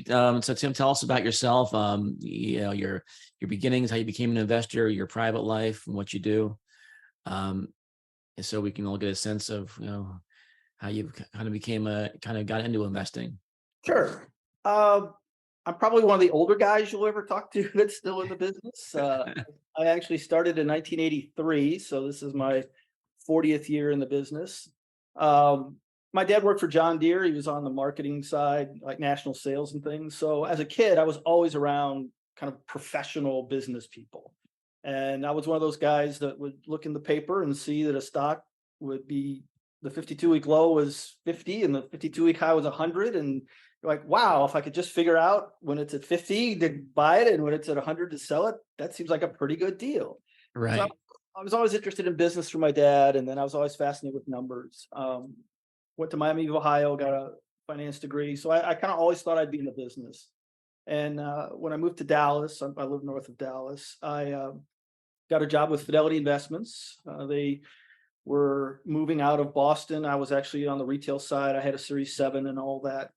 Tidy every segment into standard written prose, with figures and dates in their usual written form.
So Tim, tell us about yourself. Your beginnings, how you became an investor, your private life, and what you do. Um, and so we can all get a sense of how you kind of got into investing. Sure. I'm probably one of the older guys you'll ever talk to that's still in the business. I actually started in 1983, so this is my 40th year in the business. Um, my dad worked for John Deere. He was on the marketing side, like national sales and things. So as a kid, I was always around kind of professional business people. And I was one of those guys that would look in the paper and see that a stock would be the 52-week low was 50 and the 52-week high was 100. And you're like, wow, if I could just figure out when it's at 50 to buy it and when it's at 100 to sell it, that seems like a pretty good deal. So Right. I was always interested in business through my dad, and then I was always fascinated with numbers. Went to Miami of Ohio, got a finance degree. So I kind of always thought I'd be in the business. And when I moved to Dallas, I live north of Dallas, I got a job with Fidelity Investments. They were moving out of Boston. I was actually on the retail side. I had a Series 7 and all that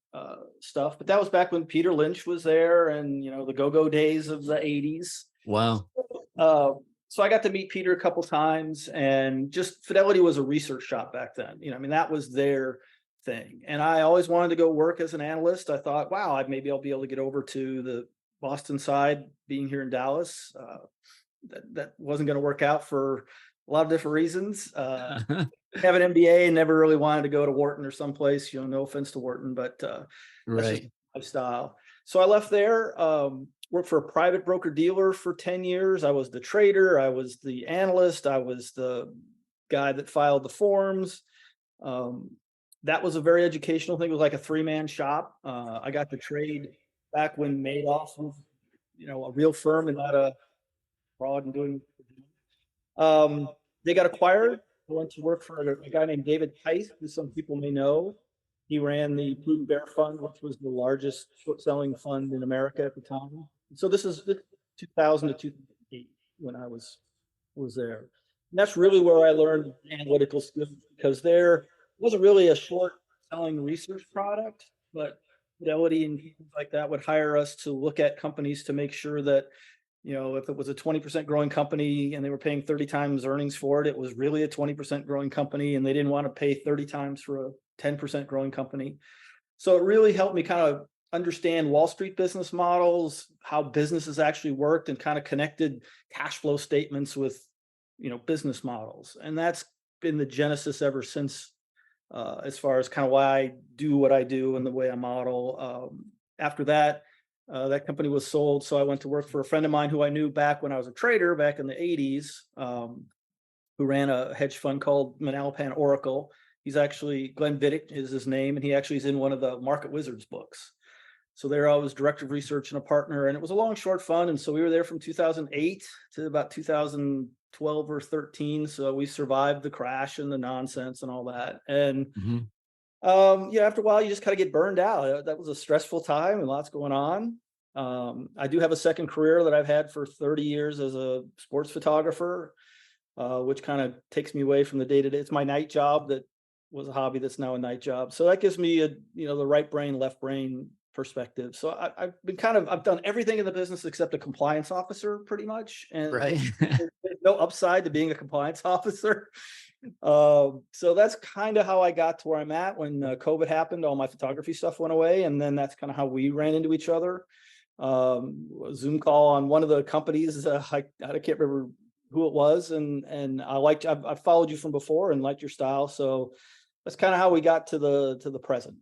stuff. But that was back when Peter Lynch was there and, the go-go days of the 80s. Wow. Uh, so I got to meet Peter a couple times, and just Fidelity was a research shop back then. That was their thing. And I always wanted to go work as an analyst. I thought, wow, maybe I'll be able to get over to the Boston side, being here in Dallas. That wasn't going to work out for a lot of different reasons. Have an MBA and never really wanted to go to Wharton or someplace. No offense to Wharton, but that's just Right. my style. So I left there. Worked for a private broker dealer for 10 years. I was the trader. I was the analyst. I was the guy that filed the forms. That was a very educational thing. It was like a three-man shop. I got to trade back when Madoff was, a real firm and not a fraud and doing. They got acquired. I went to work for a guy named David Tice, who some people may know. He ran the Prudent Bear Fund, which was the largest short-selling fund in America at the time. So this is 2000 to 2008 when I was there. And that's really where I learned analytical skills, because there wasn't really a short-selling research product, but Fidelity and things like that would hire us to look at companies to make sure that if it was a 20% growing company and they were paying 30 times earnings for it, it was really a 20% growing company, and they didn't want to pay 30 times for a 10% growing company. So it really helped me kind of understand Wall Street business models, how businesses actually worked, and kind of connected cash flow statements with, business models. And that's been the genesis ever since, as far as kind of why I do what I do and the way I model. After that, that company was sold. So I went to work for a friend of mine who I knew back when I was a trader back in the 80s, who ran a hedge fund called Manalapan Oracle. He's actually, Glenn Viddick is his name, and he actually is in one of the Market Wizards books. So there I was director of research and a partner, and it was a long, short fund. And so we were there from 2008 to about 2012 or 13. So we survived the crash and the nonsense and all that. And Mhm. after a while, you just kind of get burned out. That was a stressful time and lots going on. I do have a second career that I've had for 30 years as a sports photographer, which kind of takes me away from the day to day. It's my night job that was a hobby that's now a night job. So that gives me the right brain, left brain perspective. So I've done everything in the business except a compliance officer pretty much. And Right. there's no upside to being a compliance officer. So that's kind of how I got to where I'm at. When COVID happened, all my photography stuff went away, and then that's kind of how we ran into each other. A Zoom call on one of the companies. I can't remember who it was, and I've followed you from before and liked your style. So that's kind of how we got to the present.